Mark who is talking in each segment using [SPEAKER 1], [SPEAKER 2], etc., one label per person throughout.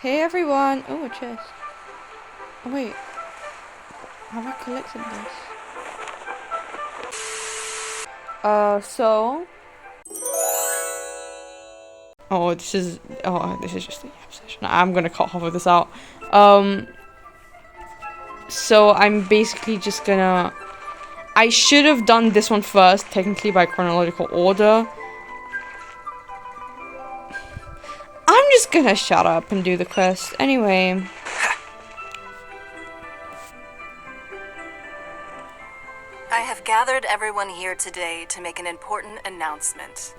[SPEAKER 1] Hey everyone! Oh, a chest. Oh wait, have I collected this? So... Oh, this is just a yap session. I'm gonna cut half of this out. So I'm basically just gonna... I should have done this one first, technically by chronological order. I'm just gonna shut up and do the quest. Anyway.
[SPEAKER 2] I have gathered everyone here today to make an important announcement.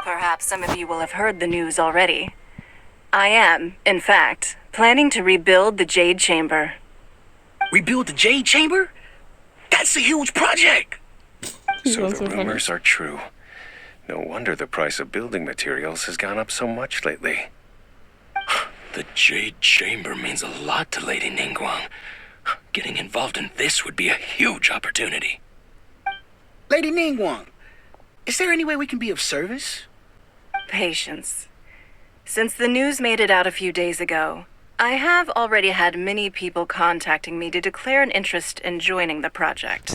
[SPEAKER 2] Perhaps some of you will have heard the news already. I am, in fact, planning to rebuild the Jade Chamber.
[SPEAKER 3] Rebuild the Jade Chamber? That's a huge project!
[SPEAKER 4] So the rumors are true. No wonder the price of building materials has gone up so much lately.
[SPEAKER 3] The Jade Chamber means a lot to Lady Ningguang. Getting involved in this would be a huge opportunity.
[SPEAKER 5] Lady Ningguang, is there any way we can be of service?
[SPEAKER 2] Patience. Since the news made it out a few days ago, I have already had many people contacting me to declare an interest in joining the project.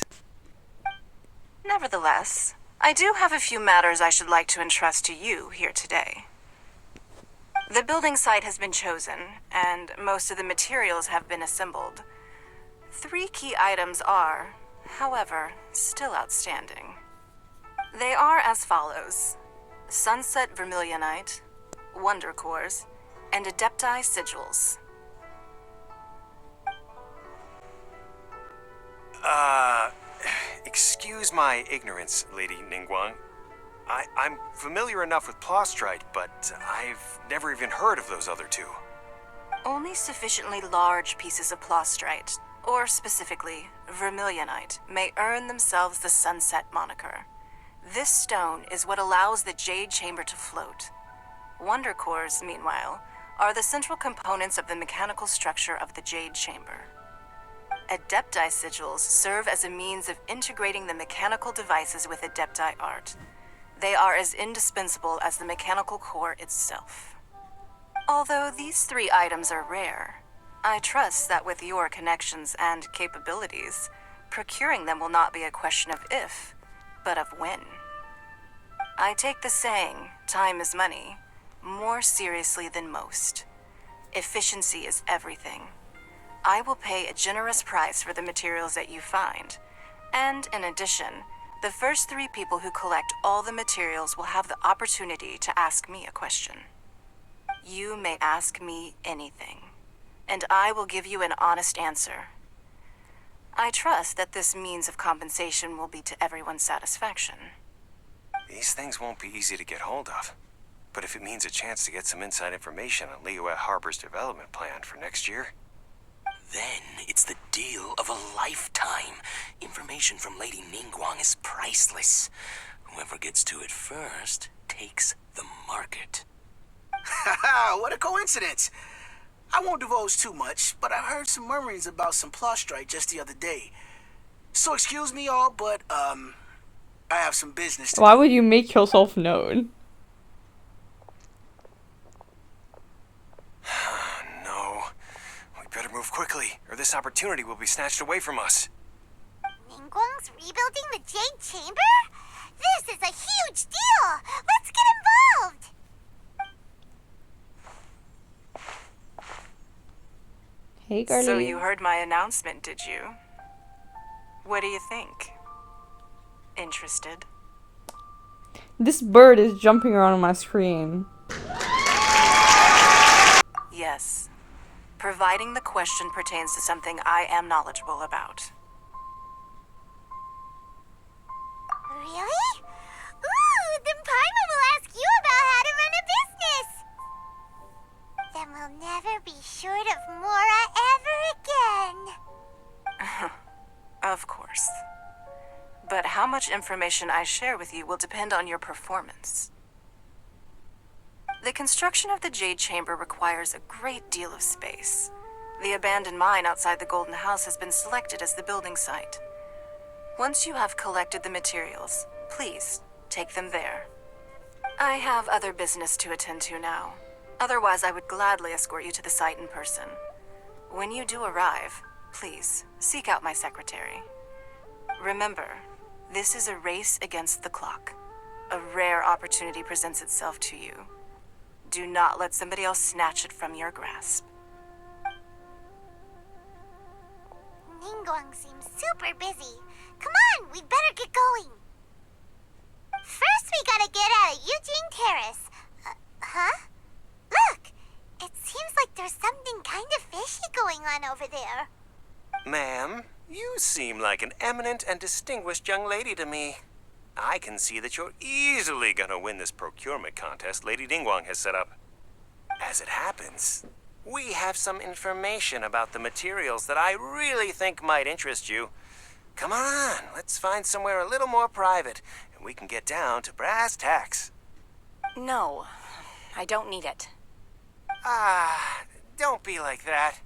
[SPEAKER 2] Nevertheless, I do have a few matters I should like to entrust to you here today. The building site has been chosen, and most of the materials have been assembled. 3 key items are, however, still outstanding. They are as follows: Sunset Vermilionite, Wonder Cores, and Adepti Sigils.
[SPEAKER 4] Excuse my ignorance, Lady Ningguang. I'm familiar enough with Plostrite, but I've never even heard of those other two.
[SPEAKER 2] Only sufficiently large pieces of Plostrite, or specifically Vermilionite, may earn themselves the Sunset moniker. This stone is what allows the Jade Chamber to float. Wonder Cores, meanwhile, are the central components of the mechanical structure of the Jade Chamber. Adepti Sigils serve as a means of integrating the mechanical devices with Adepti art. They are as indispensable as the mechanical core itself. Although these 3 items are rare, I trust that with your connections and capabilities, procuring them will not be a question of if, but of when. I take the saying, time is money, more seriously than most. Efficiency is everything. I will pay a generous price for the materials that you find, and in addition, the first 3 people who collect all the materials will have the opportunity to ask me a question. You may ask me anything, and I will give you an honest answer. I trust that this means of compensation will be to everyone's satisfaction.
[SPEAKER 4] These things won't be easy to get hold of. But if it means a chance to get some inside information on Liyue Harbor's development plan for next year...
[SPEAKER 3] Then it's the deal of a lifetime. Information from Lady Ningguang is priceless. Whoever gets to it first takes the market.
[SPEAKER 5] Haha, what a coincidence! I won't divulge too much, but I heard some murmurings about some Plostrite just the other day. So excuse me all, but, I have some business to do.
[SPEAKER 1] Why would you make yourself known?
[SPEAKER 4] No. We better move quickly, or this opportunity will be snatched away from us.
[SPEAKER 6] Ningguang's rebuilding the Jade Chamber? This is a huge deal! Let's get involved!
[SPEAKER 1] Hey, girlie.
[SPEAKER 2] So you heard my announcement, did you? What do you think? Interested?
[SPEAKER 1] This bird is jumping around on my screen.
[SPEAKER 2] Yes. Providing the question pertains to something I am knowledgeable about.
[SPEAKER 6] Really? Ooh, then Paimon will ask you about how to run a business! Then we'll never be short of Mora ever again.
[SPEAKER 2] Of course. But how much information I share with you will depend on your performance. The construction of the Jade Chamber requires a great deal of space. The abandoned mine outside the Golden House has been selected as the building site. Once you have collected the materials, please take them there. I have other business to attend to now. Otherwise, I would gladly escort you to the site in person. When you do arrive, please seek out my secretary. Remember, this is a race against the clock. A rare opportunity presents itself to you. Do not let somebody else snatch it from your grasp.
[SPEAKER 6] Ningguang seems super busy. Come on, we'd better get going. First, we gotta get out of Eugene Terrace. Huh? Look! It seems like there's something kind of fishy going on over there.
[SPEAKER 4] Ma'am, you seem like an eminent and distinguished young lady to me. I can see that you're easily gonna win this procurement contest Lady Ningguang has set up. As it happens, we have some information about the materials that I really think might interest you. Come on, let's find somewhere a little more private, and we can get down to brass tacks.
[SPEAKER 2] No, I don't need it.
[SPEAKER 4] Ah, don't be like that.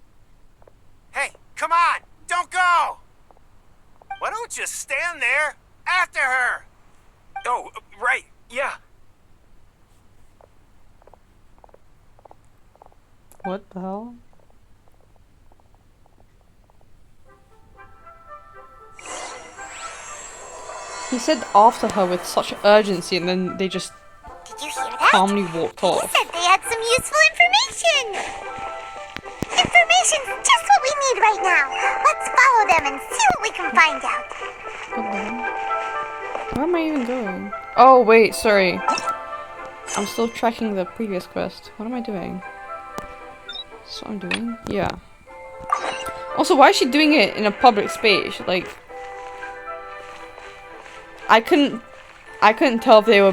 [SPEAKER 4] Hey, come on, don't go! Why don't you stand there after her?
[SPEAKER 3] Oh, right, yeah.
[SPEAKER 1] What the hell? He said after her with such urgency, and then they just
[SPEAKER 6] Did you hear that?
[SPEAKER 1] calmly walked
[SPEAKER 6] They
[SPEAKER 1] off.
[SPEAKER 6] said they had some useful information. Information's just what we need right now. Let's follow them and see what we can find out.
[SPEAKER 1] What the hell? Where am I even going? Oh wait, sorry. I'm still tracking the previous quest. What am I doing? That's what I'm doing? Yeah. Also, why is she doing it in a public space? Like, I couldn't tell if they were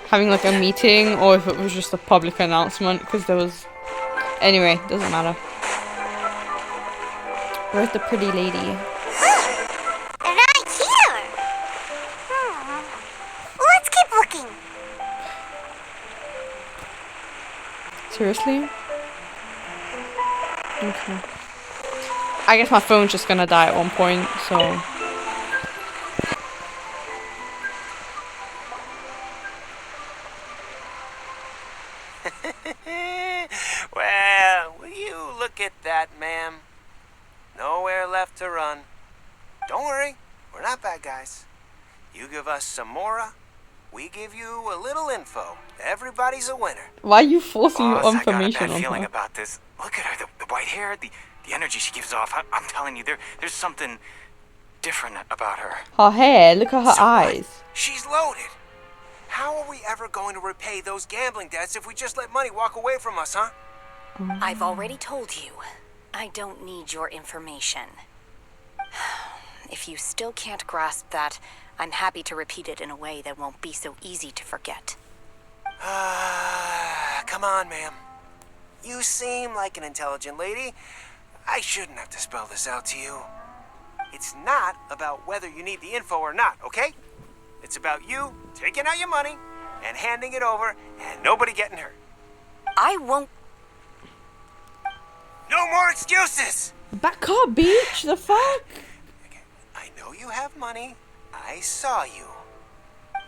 [SPEAKER 1] having like a meeting or if it was just a public announcement, because there was... Anyway, doesn't matter. Where's the pretty lady?
[SPEAKER 6] They're not here. Let's keep looking.
[SPEAKER 1] Seriously? Okay. I guess my phone's just gonna die at one point, so...
[SPEAKER 4] Well, will you look at that, ma'am? Nowhere left to run. Don't worry, we're not bad guys. You give us some mora, we give you a little info. Everybody's a winner.
[SPEAKER 1] Why are you forcing
[SPEAKER 3] Boss,
[SPEAKER 1] your
[SPEAKER 3] I got a
[SPEAKER 1] information
[SPEAKER 3] bad
[SPEAKER 1] on
[SPEAKER 3] feeling
[SPEAKER 1] her?
[SPEAKER 3] about this. Look at her, the white hair, the energy she gives off. I'm telling you, there's something different about her.
[SPEAKER 1] Her hair, look at her
[SPEAKER 4] So what?
[SPEAKER 1] eyes.
[SPEAKER 4] She's loaded. How are we ever going to repay those gambling debts if we just let money walk away from us, huh?
[SPEAKER 2] I've already told you, I don't need your information. If you still can't grasp that, I'm happy to repeat it in a way that won't be so easy to forget.
[SPEAKER 4] Come on, ma'am. You seem like an intelligent lady. I shouldn't have to spell this out to you. It's not about whether you need the info or not, okay? It's about you taking out your money and handing it over and nobody getting hurt.
[SPEAKER 2] I won't.
[SPEAKER 4] No more excuses!
[SPEAKER 1] Back up, bitch! The fuck?
[SPEAKER 4] I know you have money. I saw you.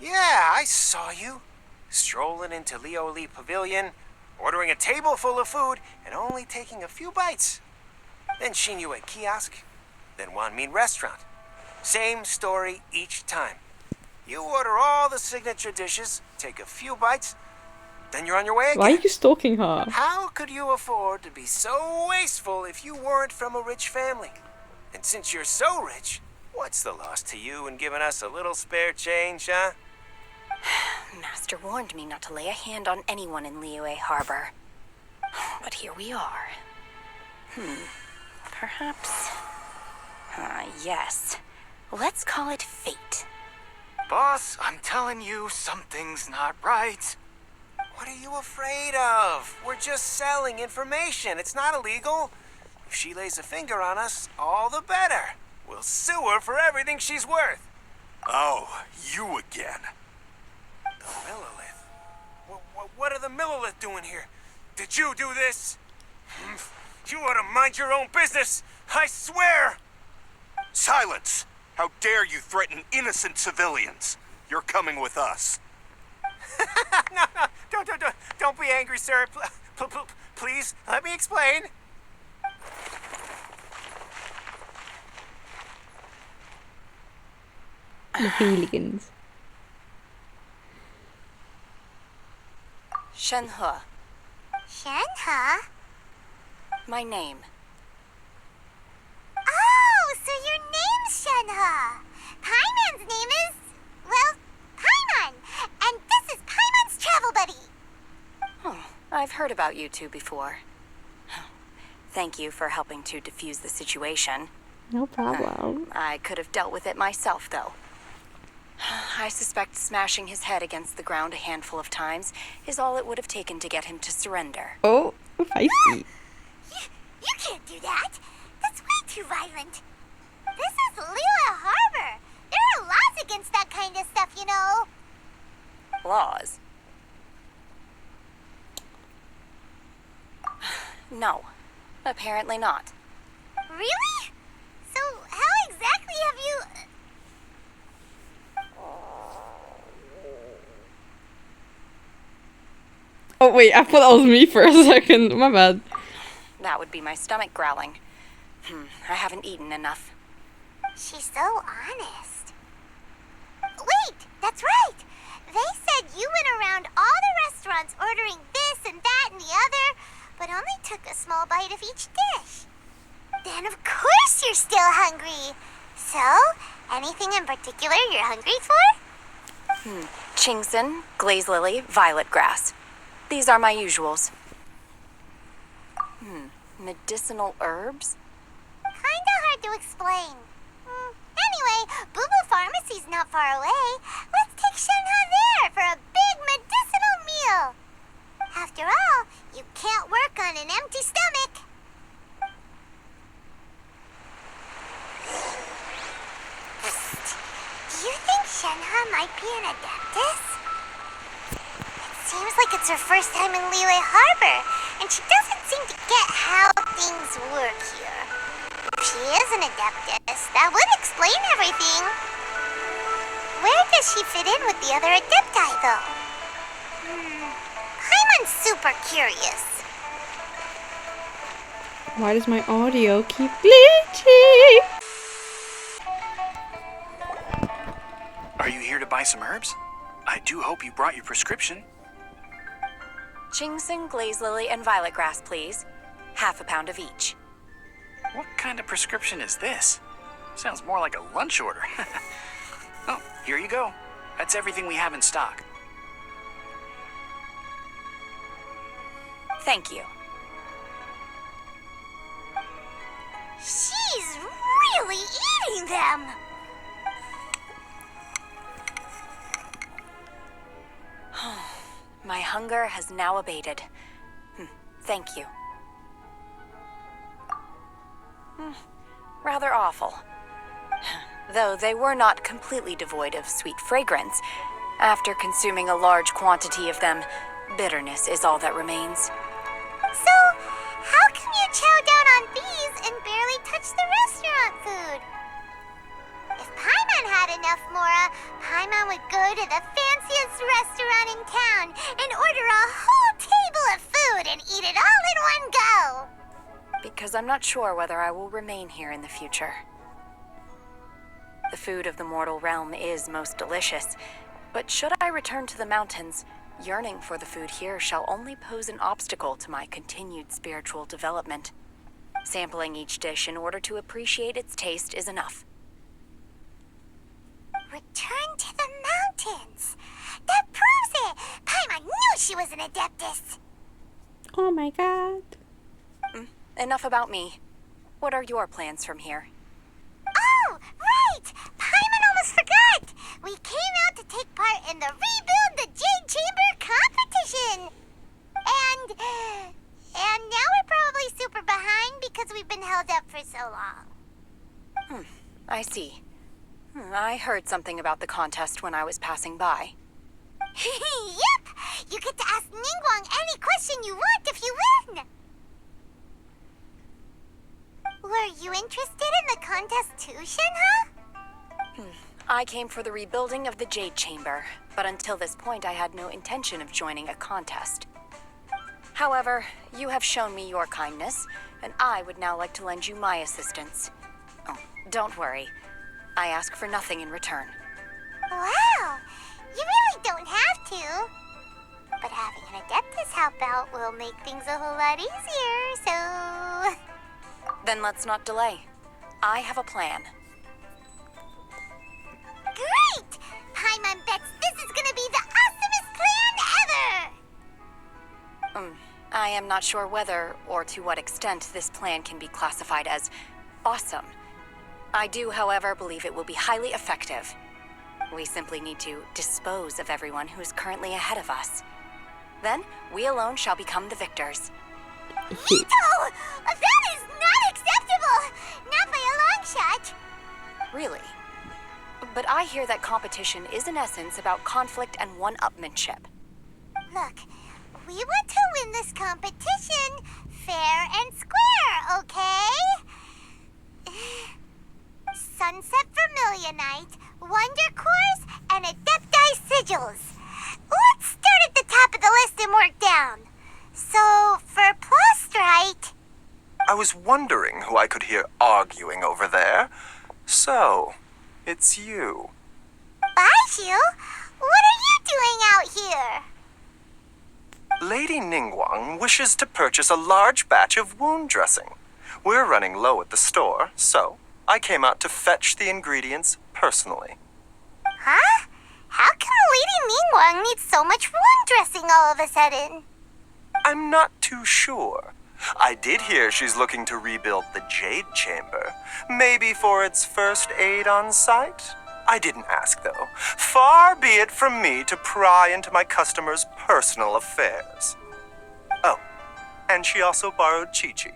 [SPEAKER 4] Yeah, I saw you. Strolling into Hoyolab Pavilion, ordering a table full of food, and only taking a few bites. Then Shenhe at kiosk, then Wanmin restaurant. Same story each time. You order all the signature dishes, take a few bites, then you're on your way again.
[SPEAKER 1] Why are you stalking her?
[SPEAKER 4] How could you afford to be so wasteful if you weren't from a rich family? And since you're so rich, what's the loss to you in giving us a little spare change, huh?
[SPEAKER 2] Master warned me not to lay a hand on anyone in Liyue Harbor. But here we are. Perhaps... yes. Let's call it fate.
[SPEAKER 3] Boss, I'm telling you, something's not right.
[SPEAKER 4] What are you afraid of? We're just selling information. It's not illegal. If she lays a finger on us, all the better. We'll sue her for everything she's worth.
[SPEAKER 3] Oh, you again.
[SPEAKER 4] The Millilith? What are the Millilith doing here? Did you do this? You ought to mind your own business. I swear.
[SPEAKER 7] Silence! How dare you threaten innocent civilians? You're coming with us.
[SPEAKER 4] No, angry, sir. Please, let me explain.
[SPEAKER 1] The hooligans.
[SPEAKER 2] Shenhe,
[SPEAKER 6] Shenhe?
[SPEAKER 2] my name.
[SPEAKER 6] Oh, so your name's Shenhe. Paimon's name is, well, Paimon. And this is Paimon's travel buddy.
[SPEAKER 2] Oh, I've heard about you two before. Thank you for helping to defuse the situation.
[SPEAKER 1] No problem.
[SPEAKER 2] I could have dealt with it myself, though. I suspect smashing his head against the ground a handful of times is all it would have taken to get him to surrender.
[SPEAKER 1] Oh, feisty.
[SPEAKER 6] You can't do that. That's way too violent. This is Lila Harbor. There are laws against that kind of stuff, you know.
[SPEAKER 2] Laws? No, apparently not.
[SPEAKER 6] Really? So how exactly have you...
[SPEAKER 1] Oh wait, I thought that was me for a second. My bad.
[SPEAKER 2] That would be my stomach growling. I haven't eaten enough.
[SPEAKER 6] She's so honest. Wait, that's right. They said you went around all the restaurants ordering this and that and the other, but only took a small bite of each dish. Then of course you're still hungry. So, anything in particular you're hungry for?
[SPEAKER 2] Chingson, glaze lily, violet grass. These are my usuals. Medicinal herbs?
[SPEAKER 6] Kinda hard to explain. Anyway, Boo Boo Pharmacy's not far away. Let's take Shenhe there for a big medicinal meal. After all, you can't work on an empty stomach. Do you think Shenhe might be an adeptus? It seems like it's her first time in Liyue Harbor, and she doesn't seem to get how things work here. If she is an adeptus, that would explain everything. Where does she fit in with the other adepti, though? Paimon's super curious.
[SPEAKER 1] Why does my audio keep glitching?
[SPEAKER 8] Are you here to buy some herbs? I do hope you brought your prescription.
[SPEAKER 2] Chingson, glaze lily, and violet grass, please. Half a pound of each.
[SPEAKER 8] What kind of prescription is this? Sounds more like a lunch order. Oh, here you go. That's everything we have in stock.
[SPEAKER 2] Thank you.
[SPEAKER 6] She's really eating them.
[SPEAKER 2] My hunger has now abated. Thank you. Rather awful. Though they were not completely devoid of sweet fragrance. After consuming a large quantity of them, bitterness is all that remains.
[SPEAKER 6] So, how come you chow down on these and barely touch the restaurant food? If Paimon had enough Mora, Paimon would go to the fanciest restaurant in town and order a whole table of food and eat it all in one go.
[SPEAKER 2] Because I'm not sure whether I will remain here in the future. The food of the mortal realm is most delicious, but should I return to the mountains, yearning for the food here shall only pose an obstacle to my continued spiritual development. Sampling each dish in order to appreciate its taste is enough.
[SPEAKER 6] Return to the mountains. That proves it. Paimon knew she was an adeptus.
[SPEAKER 1] Oh my god.
[SPEAKER 2] Enough about me. What are your plans from here?
[SPEAKER 6] Oh, right! Paimon almost forgot! We came out to take part in the Rebuild the Jade Chamber competition! And now we're probably super behind because we've been held up for so long.
[SPEAKER 2] I see. I heard something about the contest when I was passing by.
[SPEAKER 6] Yep! You get to ask Ningguang any question you want if you win! Were you interested in the contest too, Shenhe?
[SPEAKER 2] I came for the rebuilding of the Jade Chamber, but until this point I had no intention of joining a contest. However, you have shown me your kindness, and I would now like to lend you my assistance. Oh, don't worry. I ask for nothing in return.
[SPEAKER 6] Wow, you really don't have to. But having an Adeptus help out will make things a whole lot easier, so...
[SPEAKER 2] Then let's not delay. I have a plan.
[SPEAKER 6] Great! Paimon bets this is gonna be the awesomest plan ever!
[SPEAKER 2] I am not sure whether or to what extent this plan can be classified as awesome. I do, however, believe it will be highly effective. We simply need to dispose of everyone who is currently ahead of us. Then, we alone shall become the victors.
[SPEAKER 6] Ito! That is not acceptable! Not by a long shot!
[SPEAKER 2] Really? But I hear that competition is in essence about conflict and one-upmanship.
[SPEAKER 6] Look, we want to win this competition fair and square, okay? Sunset Vermilionite, Wonder Cores, and Adepti Sigils. Let's start at the top of the list and work down. So, for Plustrite...
[SPEAKER 7] I was wondering who I could hear arguing over there. So, it's you.
[SPEAKER 6] Baiju? What are you doing out here?
[SPEAKER 7] Lady Ningguang wishes to purchase a large batch of wound dressing. We're running low at the store, so I came out to fetch the ingredients personally.
[SPEAKER 6] Huh? How come Lady Ningguang needs so much wound dressing all of a sudden?
[SPEAKER 7] I'm not too sure. I did hear she's looking to rebuild the Jade Chamber. Maybe for its first aid on site? I didn't ask, though. Far be it from me to pry into my customers' personal affairs. Oh, and she also borrowed Chi-Chi.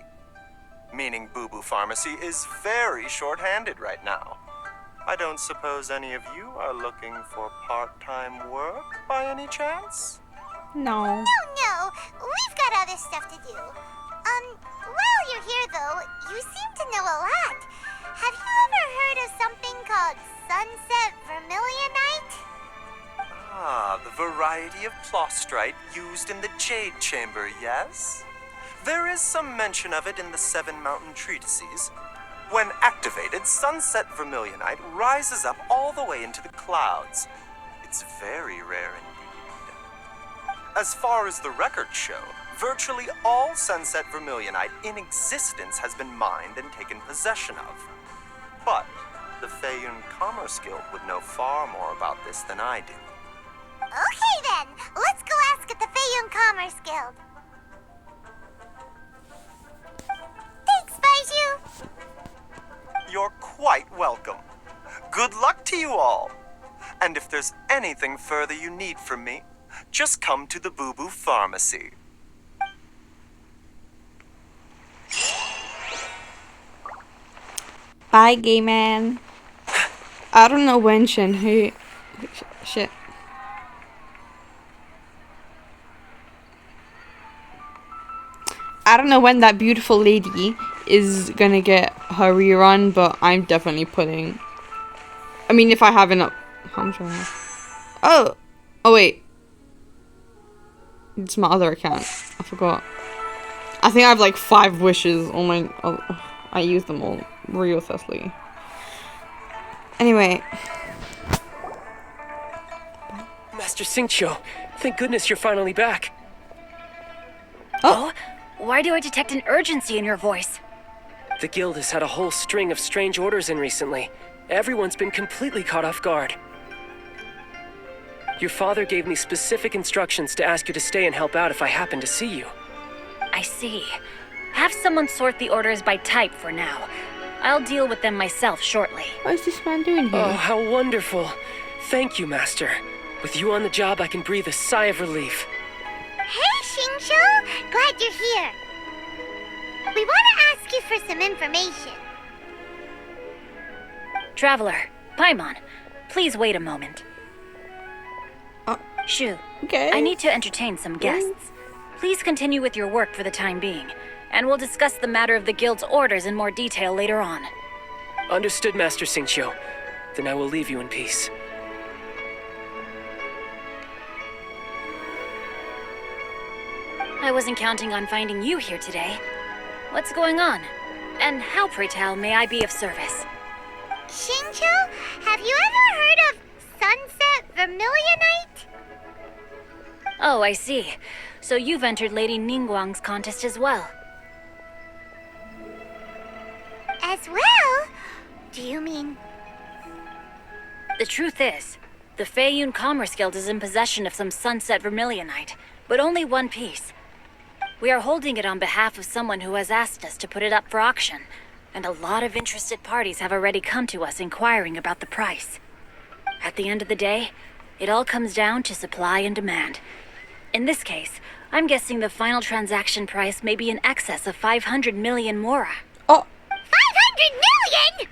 [SPEAKER 7] Meaning Boo Boo Pharmacy is very short-handed right now. I don't suppose any of you are looking for part-time work by any chance?
[SPEAKER 1] No.
[SPEAKER 6] No, we've got other stuff to do. While you're here though, you seem to know a lot. Have you ever heard of something called Sunset Vermilionite?
[SPEAKER 7] Ah, the variety of Plustrite used in the Jade Chamber, yes? There is some mention of it in the Seven Mountain Treatises. When activated, Sunset Vermilionite rises up all the way into the clouds. It's very rare indeed. As far as the records show, virtually all Sunset Vermilionite in existence has been mined and taken possession of. But the Feiyun Commerce Guild would know far more about this than I do.
[SPEAKER 6] Okay then, let's go ask at the Feiyun Commerce Guild. Thanks, Baiju.
[SPEAKER 7] You're quite welcome. Good luck to you all. And if there's anything further you need from me, just come to the Boo Boo Pharmacy.
[SPEAKER 1] Bye, gay man. I don't know when Shenhe... Shit. I don't know when that beautiful lady is gonna get her rerun, but I'm definitely putting... I mean, if I have enough... How much do I have? Oh! Oh, wait. It's my other account. I forgot. I think I have like 5 wishes on my... Oh, I use them all ruthlessly. Anyway.
[SPEAKER 9] Master Xingqiu, thank goodness you're finally back.
[SPEAKER 10] Oh? Why do I detect an urgency in your voice?
[SPEAKER 9] The guild has had a whole string of strange orders in recently. Everyone's been completely caught off guard. Your father gave me specific instructions to ask you to stay and help out if I happen to see you.
[SPEAKER 10] I see. Have someone sort the orders by type for now. I'll deal with them myself shortly.
[SPEAKER 1] What is this man doing here?
[SPEAKER 9] Oh, how wonderful. Thank you, Master. With you on the job, I can breathe a sigh of relief.
[SPEAKER 6] Hey, Xingqiu! Glad you're here. We want to ask you for some information.
[SPEAKER 10] Traveler, Paimon, please wait a moment. Shu,
[SPEAKER 1] Okay.
[SPEAKER 10] I need to entertain some guests. Please continue with your work for the time being, and we'll discuss the matter of the guild's orders in more detail later on.
[SPEAKER 9] Understood, Master Xingqiu. Then I will leave you in peace.
[SPEAKER 10] I wasn't counting on finding you here today. What's going on? And how, pray tell, may I be of service?
[SPEAKER 6] Shincho, have you ever heard of Sunset Vermilionite?
[SPEAKER 10] Oh, I see. So you've entered Lady Ningguang's contest as well.
[SPEAKER 6] As well? Do you mean...
[SPEAKER 10] The truth is, the Feiyun Commerce Guild is in possession of some Sunset Vermilionite, but only one piece. We are holding it on behalf of someone who has asked us to put it up for auction, and a lot of interested parties have already come to us inquiring about the price. At the end of the day, it all comes down to supply and demand. In this case, I'm guessing the final transaction price may be in excess of 500 million mora.
[SPEAKER 1] Oh,
[SPEAKER 6] 500 million?!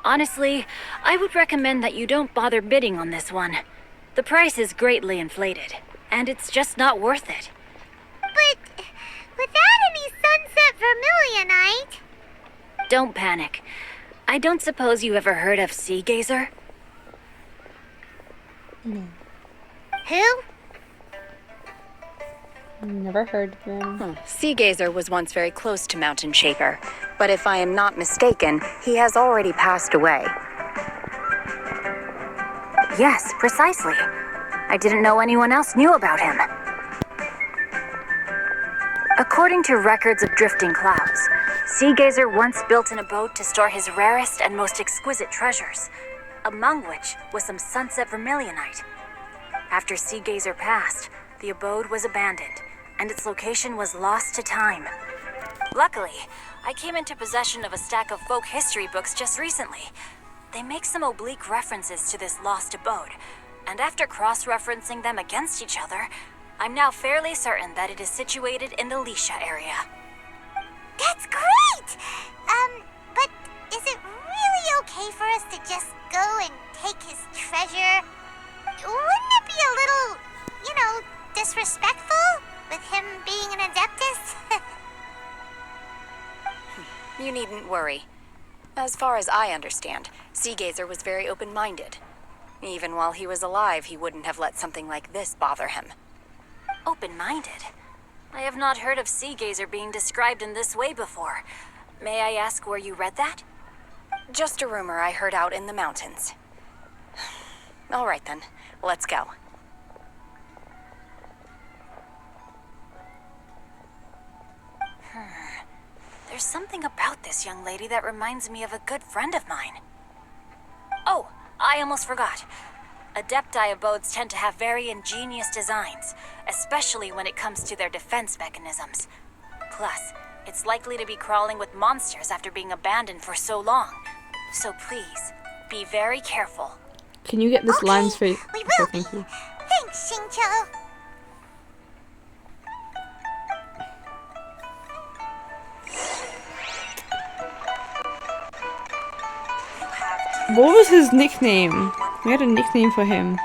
[SPEAKER 10] Honestly, I would recommend that you don't bother bidding on this one. The price is greatly inflated, and it's just not worth it.
[SPEAKER 6] But without any Sunset Vermilionite...
[SPEAKER 10] Don't panic. I don't suppose you ever heard of Sea Gazer?
[SPEAKER 6] Who?
[SPEAKER 1] never heard of him.
[SPEAKER 11] Sea Gazer was once very close to Mountain Shaper, but if I am not mistaken, he has already passed away.
[SPEAKER 10] Yes, precisely. I didn't know anyone else knew about him. According to records of drifting clouds, Sea Gazer once built an abode to store his rarest and most exquisite treasures, among which was some Sunset Vermilionite. After Sea Gazer passed, the abode was abandoned, and its location was lost to time. Luckily, I came into possession of a stack of folk history books just recently. They make some oblique references to this lost abode, and after cross-referencing them against each other, I'm now fairly certain that it is situated in the Lisha area.
[SPEAKER 6] That's great! But is it really okay for us to just go and take his treasure? Wouldn't it be a little, disrespectful with him being an Adeptus?
[SPEAKER 11] You needn't worry. As far as I understand, Sea Gazer was very open-minded. Even while he was alive, he wouldn't have let something like this bother him.
[SPEAKER 10] Open-minded? I have not heard of Sea Gazer being described in this way before. May I ask where you read that?
[SPEAKER 11] Just a rumor I heard out in the mountains. All right then, let's go.
[SPEAKER 10] There's something about this young lady that reminds me of a good friend of mine. Oh, I almost forgot. Adepti abodes tend to have very ingenious designs, especially when it comes to their defense mechanisms. Plus, it's likely to be crawling with monsters after being abandoned for so long. So please, be very careful.
[SPEAKER 1] Can you get this
[SPEAKER 6] Okay,
[SPEAKER 1] line straight?
[SPEAKER 6] we will
[SPEAKER 1] Thank
[SPEAKER 6] be.
[SPEAKER 1] you.
[SPEAKER 6] Thanks, Shincho.
[SPEAKER 1] What was his nickname? We had a nickname for him.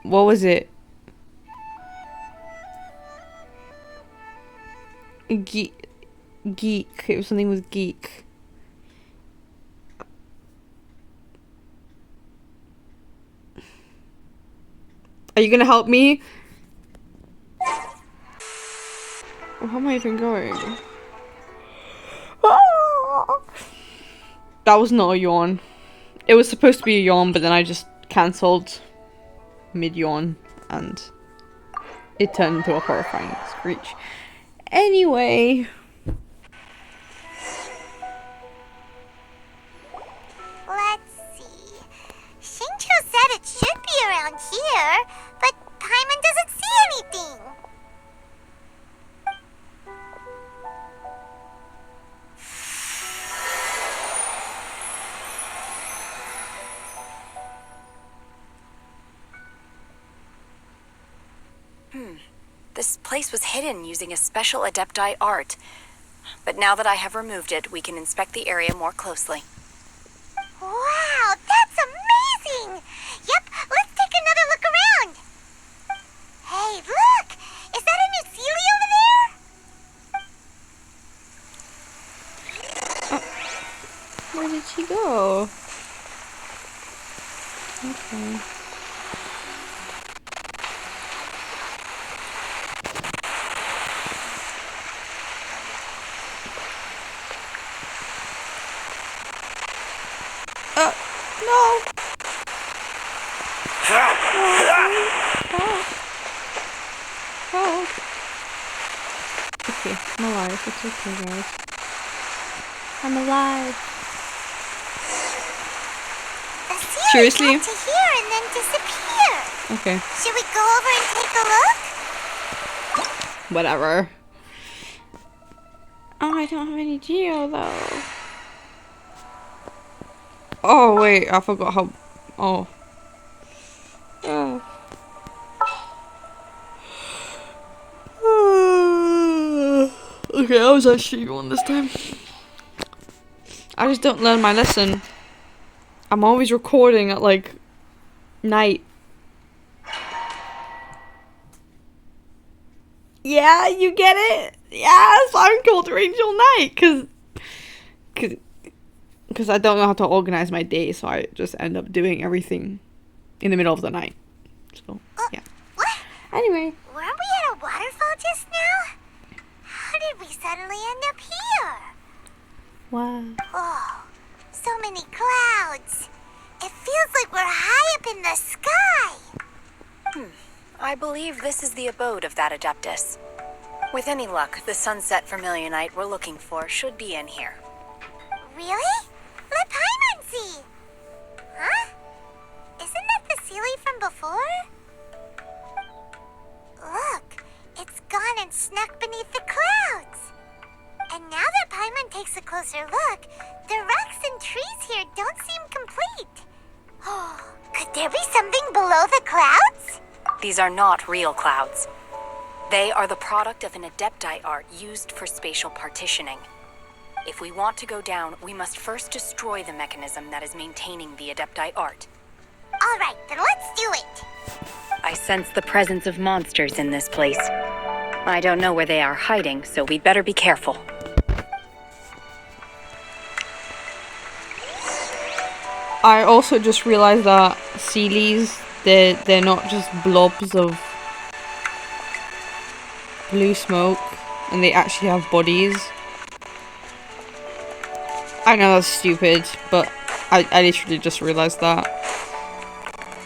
[SPEAKER 1] What was it? Geek. It was something with geek. Are you gonna help me? How am I even going? That was not a yawn. It was supposed to be a yawn, but then I just cancelled mid-yawn, and it turned into a horrifying screech. Anyway.
[SPEAKER 6] Let's see. Shincho said it should be around here, but Paimon doesn't see anything.
[SPEAKER 11] This place was hidden using a special Adepti art. But now that I have removed it, we can inspect the area more closely.
[SPEAKER 6] Wow, that's amazing! Yep, let's take another look around. Hey, look! Is that a new Sealy over there?
[SPEAKER 1] Where did she go? Okay. No! Help! Help! Okay, I'm alive. It's okay, guys. I'm alive. Seriously?
[SPEAKER 6] Got to here and then disappear.
[SPEAKER 1] Okay.
[SPEAKER 6] Should we go over and take a look?
[SPEAKER 1] Whatever. Oh, I don't have any geo though. Oh wait, I forgot how. Oh. Okay, I was actually on this time. I just don't learn my lesson. I'm always recording at like night. Yeah, you get it? Yes, I'm called Rangel Night because I don't know how to organize my day, so I just end up doing everything in the middle of the night. So, yeah.
[SPEAKER 6] What?
[SPEAKER 1] Anyway.
[SPEAKER 6] Weren't we at a waterfall just now? How did we suddenly end up here?
[SPEAKER 1] Wow.
[SPEAKER 6] Oh, so many clouds. It feels like we're high up in the sky.
[SPEAKER 11] I believe this is the abode of that Adeptus. With any luck, the sunset vermilionite we're looking for should be in here.
[SPEAKER 6] Really? Let Paimon see. Huh? Isn't that the Sealy from before? Look, it's gone and snuck beneath the clouds. And now that Paimon takes a closer look, the rocks and trees here don't seem complete. Oh, could there be something below the clouds?
[SPEAKER 11] These are not real clouds. They are the product of an Adepti art used for spatial partitioning. If we want to go down, we must first destroy the mechanism that is maintaining the Adepti art.
[SPEAKER 6] All right, then let's do it.
[SPEAKER 10] I sense the presence of monsters in this place. I don't know where they are hiding, so we'd better be careful.
[SPEAKER 1] I also just realized that Sealies, they're not just blobs of blue smoke, and they actually have bodies. I know that's stupid, but I literally just realized that.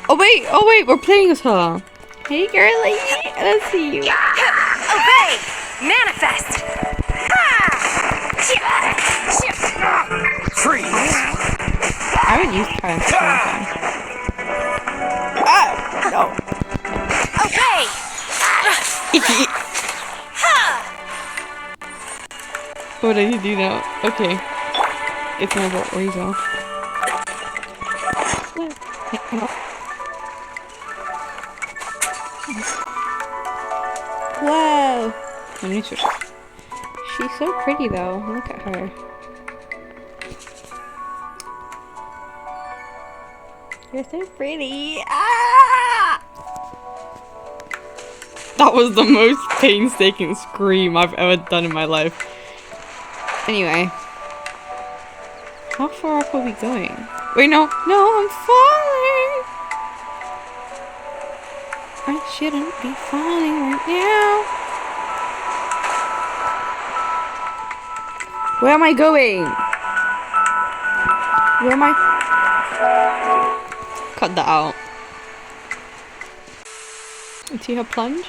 [SPEAKER 1] Oh wait, we're playing as her. Hey girlie, let's see you.
[SPEAKER 10] Obey! Manifest!
[SPEAKER 7] Freeze!
[SPEAKER 1] I haven't used her in so long time. Ah! No.
[SPEAKER 10] Obey!
[SPEAKER 1] What did he do now? Okay. It's not about Rangel. Whoa! She's so pretty though. Look at her. You're so pretty. Ah! That was the most painstaking scream I've ever done in my life. Anyway. How far up are we going? Wait, no, I'm falling! I shouldn't be falling right now. Where am I going? Where am I? Cut that out. And see her plunge?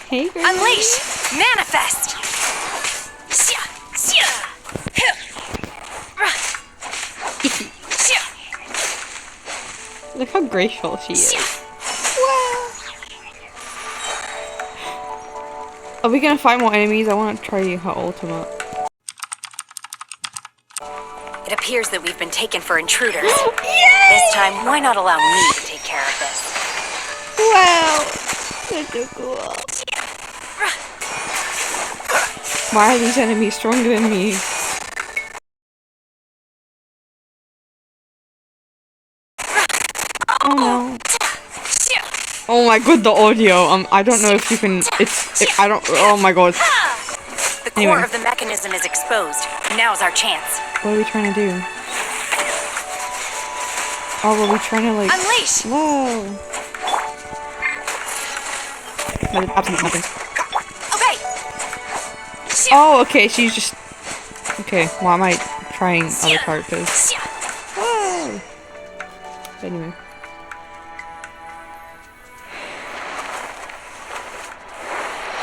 [SPEAKER 1] Hey, girl.
[SPEAKER 10] Unleash! Manifest!
[SPEAKER 1] Look how graceful she is. Are we gonna fight more enemies? I want to try her ultimate.
[SPEAKER 11] It appears that we've been taken for intruders. This time, why not allow me to take care of this?
[SPEAKER 1] Wow, that's so cool. Why are these enemies stronger than me? Oh no. Oh my god, the audio. I don't know if you can. I don't. Oh my god.
[SPEAKER 11] The core
[SPEAKER 1] Anyway.
[SPEAKER 11] of the mechanism is exposed. Now's our chance.
[SPEAKER 1] What are we trying to do? Oh, were we trying to like?
[SPEAKER 11] Unleash!
[SPEAKER 1] Whoa. That did absolutely nothing.
[SPEAKER 11] Okay.
[SPEAKER 1] Oh, okay. She's just. Okay. Why am I trying other characters? Whoa. Anyway.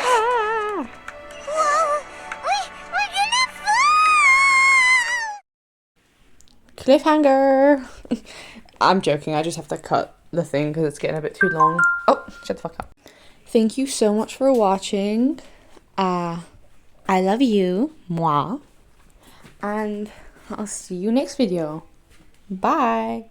[SPEAKER 6] Whoa! We're gonna fly!
[SPEAKER 1] Cliffhanger! I'm joking, I just have to cut the thing because it's getting a bit too long. Oh, shut the fuck up. Thank you so much for watching. I love you. Mwah. And I'll see you next video. Bye.